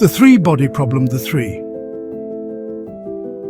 The three-body problem, the three.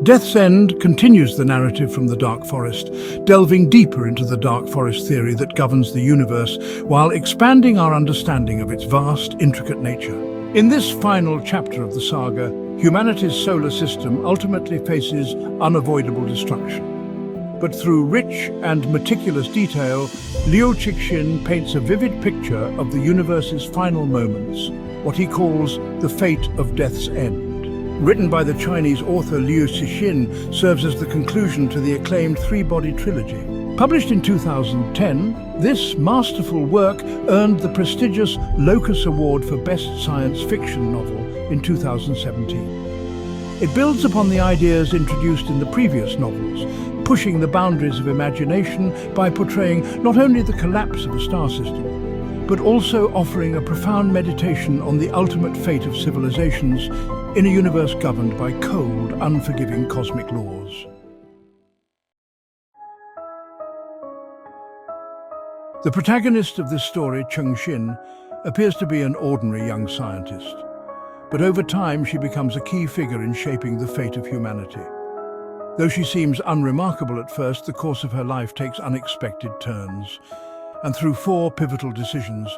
Death's End continues the narrative from the Dark Forest, delving deeper into the Dark Forest theory that governs the universe while expanding our understanding of its vast, intricate nature. In this final chapter of the saga, humanity's solar system ultimately faces unavoidable destruction. But through rich and meticulous detail, Liu Cixin paints a vivid picture of the universe's final moments, what he calls the fate of Death's End. Written by the Chinese author Liu Cixin, serves as the conclusion to the acclaimed three-body trilogy. Published in 2010, this masterful work earned the prestigious Locus Award for Best Science Fiction Novel in 2017. It builds upon the ideas introduced in the previous novels, pushing the boundaries of imagination by portraying not only the collapse of a star system, but also offering a profound meditation on the ultimate fate of civilizations in a universe governed by cold, unforgiving cosmic laws. The protagonist of this story, Cixin, appears to be an ordinary young scientist, but over time she becomes a key figure in shaping the fate of humanity. Though she seems unremarkable at first, the course of her life takes unexpected turns, and through four pivotal decisions,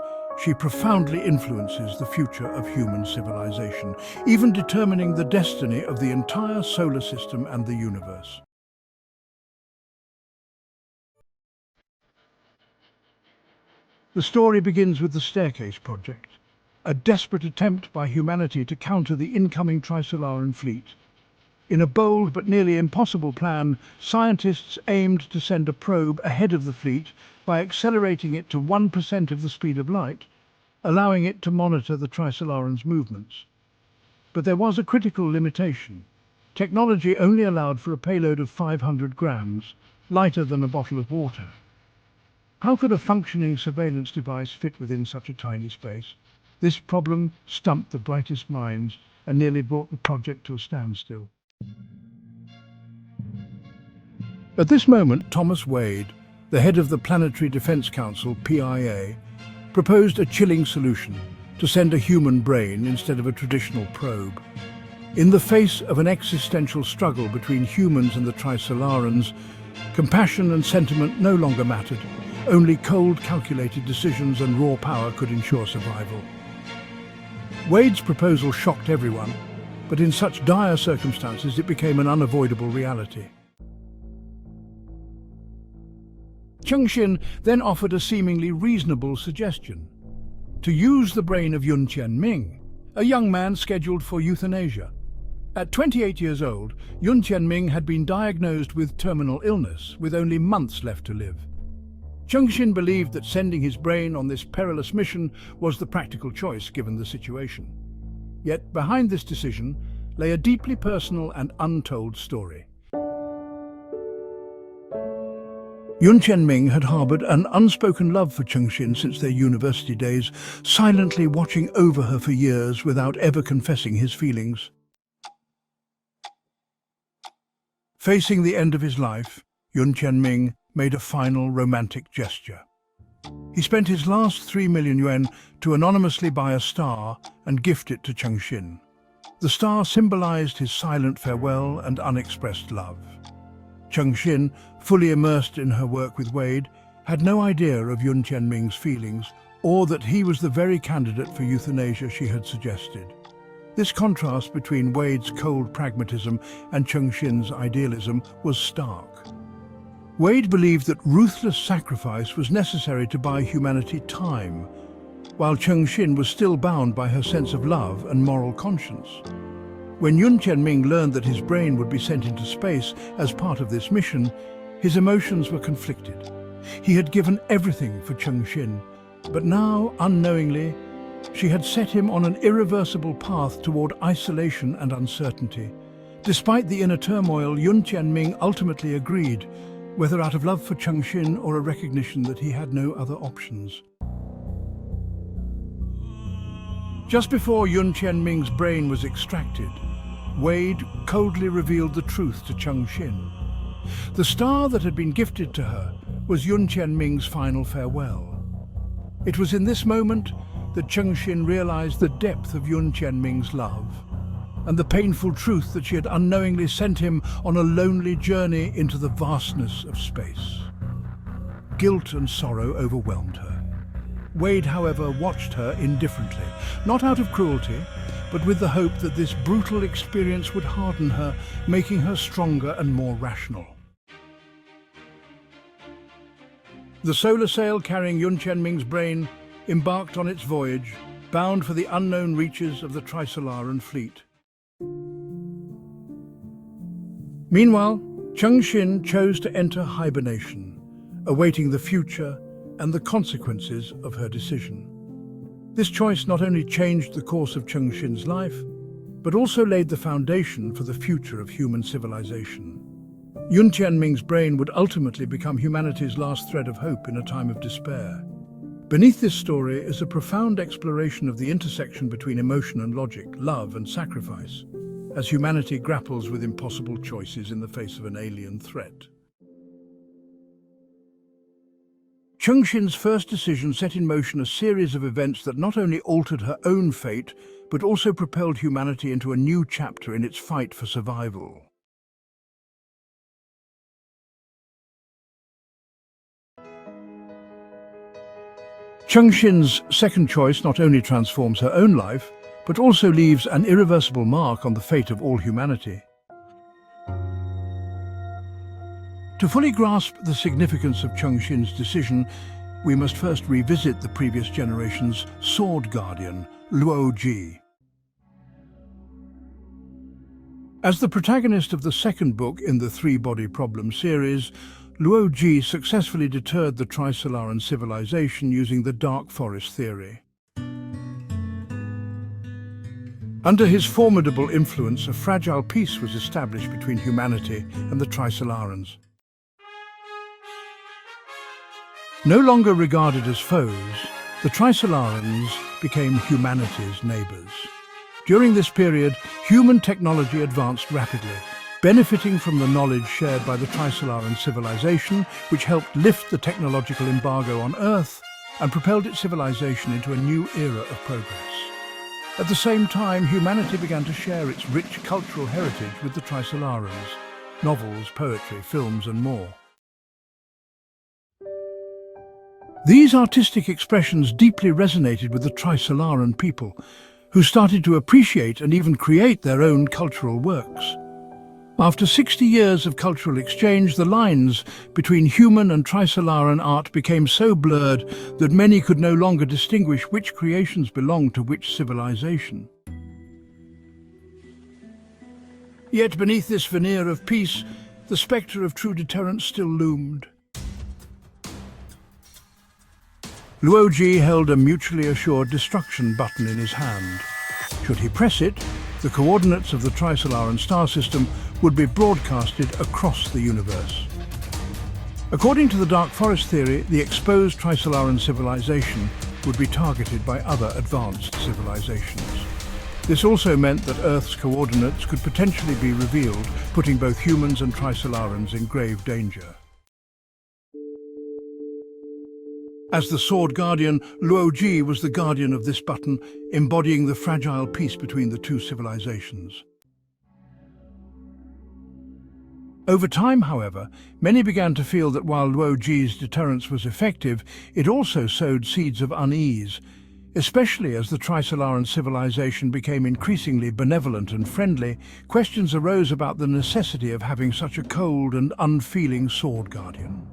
she profoundly influences the future of human civilization, even determining the destiny of the entire solar system and the universe. The story begins with the Staircase Project, a desperate attempt by humanity to counter the incoming Trisolaran fleet. In a bold but nearly impossible plan, scientists aimed to send a probe ahead of the fleet by accelerating it to 1% of the speed of light, allowing it to monitor the Trisolaran's movements. But there was a critical limitation. Technology only allowed for a payload of 500 grams, lighter than a bottle of water. How could a functioning surveillance device fit within such a tiny space? This problem stumped the brightest minds and nearly brought the project to a standstill. At this moment, Thomas Wade, the head of the Planetary Defense Council, PIA, proposed a chilling solution: to send a human brain instead of a traditional probe. In the face of an existential struggle between humans and the Trisolarans, compassion and sentiment no longer mattered. Only cold, calculated decisions and raw power could ensure survival. Wade's proposal shocked everyone, but in such dire circumstances it became an unavoidable reality. Cixin then offered a seemingly reasonable suggestion: to use the brain of Yun Qianming, a young man scheduled for euthanasia. At 28 years old, Yun Qianming had been diagnosed with terminal illness, with only months left to live. Cixin believed that sending his brain on this perilous mission was the practical choice given the situation. Yet behind this decision lay a deeply personal and untold story. Yun Qianming had harbored an unspoken love for Cixin since their university days, silently watching over her for years without ever confessing his feelings. Facing the end of his life, Yun Qianming made a final romantic gesture. He spent his last 3 million yuan to anonymously buy a star and gift it to Cixin. The star symbolized his silent farewell and unexpressed love. Cixin, fully immersed in her work with Wade, had no idea of Yun Qianming's feelings or that he was the very candidate for euthanasia she had suggested. This contrast between Wade's cold pragmatism and Cixin's idealism was stark. Wade believed that ruthless sacrifice was necessary to buy humanity time, while Cixin was still bound by her sense of love and moral conscience. When Yun Qianming learned that his brain would be sent into space as part of this mission, his emotions were conflicted. He had given everything for Cixin, but now, unknowingly, she had set him on an irreversible path toward isolation and uncertainty. Despite the inner turmoil, Yun Qianming ultimately agreed, whether out of love for Cixin or a recognition that he had no other options. Just before Yun Qianming's brain was extracted, Wade coldly revealed the truth to Cixin. The star that had been gifted to her was Yun Qianming's final farewell. It was in this moment that Cixin realized the depth of Yun Qianming's love and the painful truth that she had unknowingly sent him on a lonely journey into the vastness of space. Guilt and sorrow overwhelmed her. Wade, however, watched her indifferently, not out of cruelty, but with the hope that this brutal experience would harden her, making her stronger and more rational. The solar sail carrying Yun Qianming's brain embarked on its voyage, bound for the unknown reaches of the Trisolaran fleet. Meanwhile, Cixin chose to enter hibernation, awaiting the future and the consequences of her decision. This choice not only changed the course of Cixin's life, but also laid the foundation for the future of human civilization. Yun Qianming's brain would ultimately become humanity's last thread of hope in a time of despair. Beneath this story is a profound exploration of the intersection between emotion and logic, love and sacrifice, as humanity grapples with impossible choices in the face of an alien threat. Cixin's first decision set in motion a series of events that not only altered her own fate, but also propelled humanity into a new chapter in its fight for survival. Cixin's second choice not only transforms her own life, but also leaves an irreversible mark on the fate of all humanity. To fully grasp the significance of Cixin's decision, we must first revisit the previous generation's sword guardian, Liu Cixin. As the protagonist of the second book in the Three-Body Problem series, Liu Cixin successfully deterred the Trisolaran civilization using the dark forest theory. Under his formidable influence, a fragile peace was established between humanity and the Trisolarans. No longer regarded as foes, the Trisolarans became humanity's neighbors. During this period, human technology advanced rapidly, benefiting from the knowledge shared by the Trisolaran civilization, which helped lift the technological embargo on Earth and propelled its civilization into a new era of progress. At the same time, humanity began to share its rich cultural heritage with the Trisolarans: novels, poetry, films, and more. These artistic expressions deeply resonated with the Trisolaran people, who started to appreciate and even create their own cultural works. After 60 years of cultural exchange, the lines between human and Trisolaran art became so blurred that many could no longer distinguish which creations belonged to which civilization. Yet beneath this veneer of peace, the spectre of true deterrence still loomed. Liu Cixin held a mutually assured destruction button in his hand. Should he press it, the coordinates of the Trisolaran star system would be broadcasted across the universe. According to the Dark Forest theory, the exposed Trisolaran civilization would be targeted by other advanced civilizations. This also meant that Earth's coordinates could potentially be revealed, putting both humans and Trisolarans in grave danger. As the Sword Guardian, Liu Cixin was the guardian of this button, embodying the fragile peace between the two civilizations. Over time, however, many began to feel that while Liu Ci's deterrence was effective, it also sowed seeds of unease, especially as the Trisolaran civilization became increasingly benevolent and friendly. Questions arose about the necessity of having such a cold and unfeeling Sword Guardian.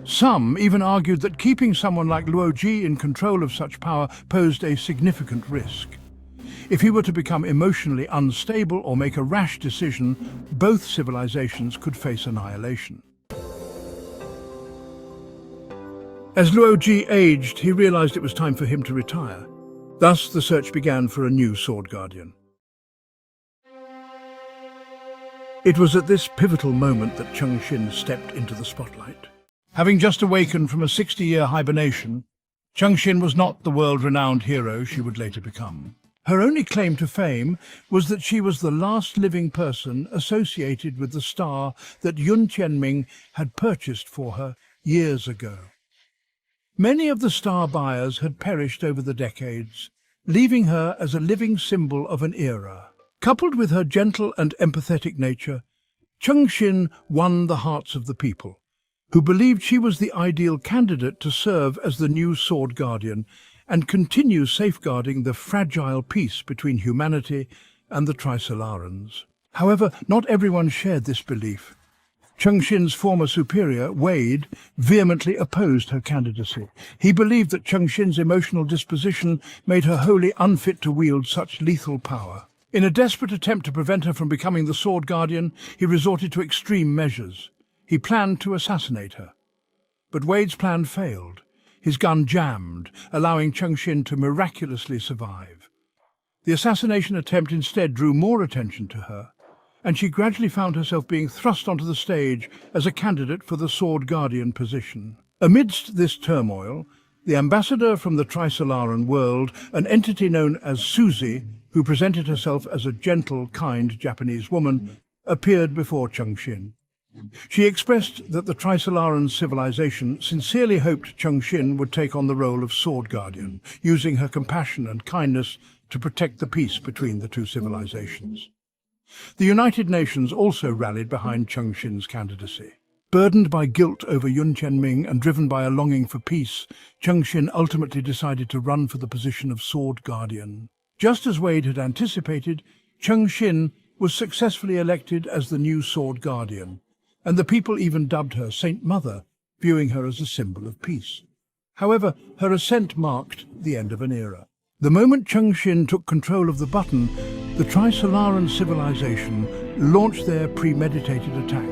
Some even argued that keeping someone like Liu Cixin in control of such power posed a significant risk. If he were to become emotionally unstable or make a rash decision, both civilizations could face annihilation. As Liu Cixin aged, he realized it was time for him to retire. Thus, the search began for a new Sword Guardian. It was at this pivotal moment that Cixin stepped into the spotlight. Having just awakened from a 60-year hibernation, Cixin was not the world-renowned hero she would later become. Her only claim to fame was that she was the last living person associated with the star that Yun Qianming had purchased for her years ago. Many of the star buyers had perished over the decades, leaving her as a living symbol of an era. Coupled with her gentle and empathetic nature, Cixin won the hearts of the people, who believed she was the ideal candidate to serve as the new Sword Guardian and continue safeguarding the fragile peace between humanity and the Trisolarans. However, not everyone shared this belief. Cixin's former superior, Wade, vehemently opposed her candidacy. He believed that Cixin's emotional disposition made her wholly unfit to wield such lethal power. In a desperate attempt to prevent her from becoming the Sword Guardian, he resorted to extreme measures. He planned to assassinate her. But Wade's plan failed. His gun jammed, allowing Cixin to miraculously survive. The assassination attempt instead drew more attention to her, and she gradually found herself being thrust onto the stage as a candidate for the Sword Guardian position. Amidst this turmoil, the ambassador from the Trisolaran world, an entity known as Suzy, who presented herself as a gentle, kind Japanese woman, appeared before Cixin. She expressed that the Trisolaran civilization sincerely hoped Cixin would take on the role of Sword Guardian, using her compassion and kindness to protect the peace between the two civilizations. The United Nations also rallied behind Cixin's candidacy. Burdened by guilt over Yun Chenming and driven by a longing for peace, Cixin ultimately decided to run for the position of Sword Guardian. Just as Wade had anticipated, Cixin was successfully elected as the new Sword Guardian, and the people even dubbed her Saint Mother, viewing her as a symbol of peace. However, her ascent marked the end of an era. The moment Cixin took control of the button, the Trisolaran civilization launched their premeditated attack.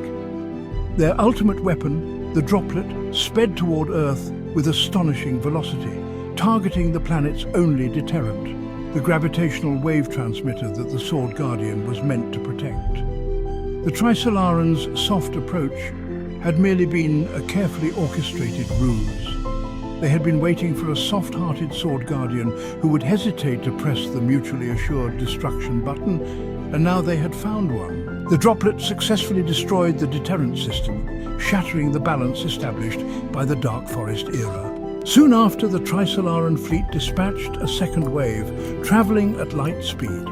Their ultimate weapon, the droplet, sped toward Earth with astonishing velocity, targeting the planet's only deterrent, the gravitational wave transmitter that the Sword Guardian was meant to protect. The Trisolarans' soft approach had merely been a carefully orchestrated ruse. They had been waiting for a soft-hearted Sword Guardian who would hesitate to press the mutually assured destruction button, and now they had found one. The droplet successfully destroyed the Deterrence system, shattering the balance established by the Dark Forest era. Soon after, the Trisolaran fleet dispatched a second wave, traveling at light speed.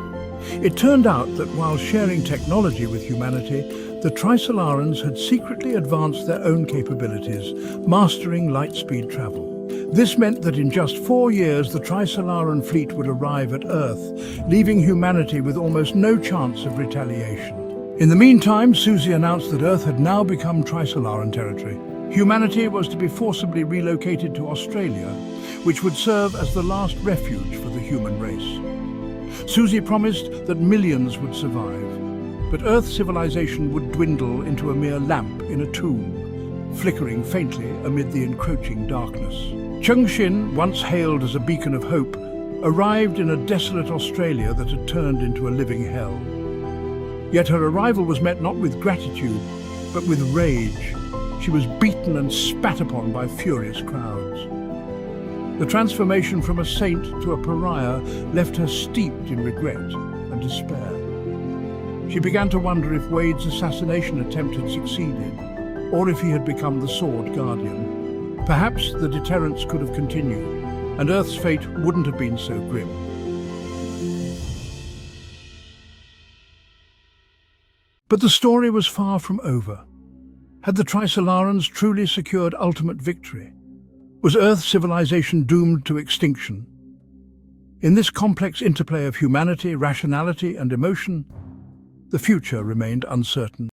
It turned out that while sharing technology with humanity, the Trisolarans had secretly advanced their own capabilities, mastering light-speed travel. This meant that in just 4 years, the Trisolaran fleet would arrive at Earth, leaving humanity with almost no chance of retaliation. In the meantime, Suzy announced that Earth had now become Trisolaran territory. Humanity was to be forcibly relocated to Australia, which would serve as the last refuge for the human race. Suzy promised that millions would survive, but Earth's civilization would dwindle into a mere lamp in a tomb, flickering faintly amid the encroaching darkness. Cixin, once hailed as a beacon of hope, arrived in a desolate Australia that had turned into a living hell. Yet her arrival was met not with gratitude, but with rage. She was beaten and spat upon by furious crowds. The transformation from a saint to a pariah left her steeped in regret and despair. She began to wonder if Wade's assassination attempt had succeeded, or if he had become the Sword Guardian. Perhaps the deterrence could have continued, and Earth's fate wouldn't have been so grim. But the story was far from over. Had the Trisolarans truly secured ultimate victory? Was Earth's civilization doomed to extinction? In this complex interplay of humanity, rationality, and emotion, the future remained uncertain.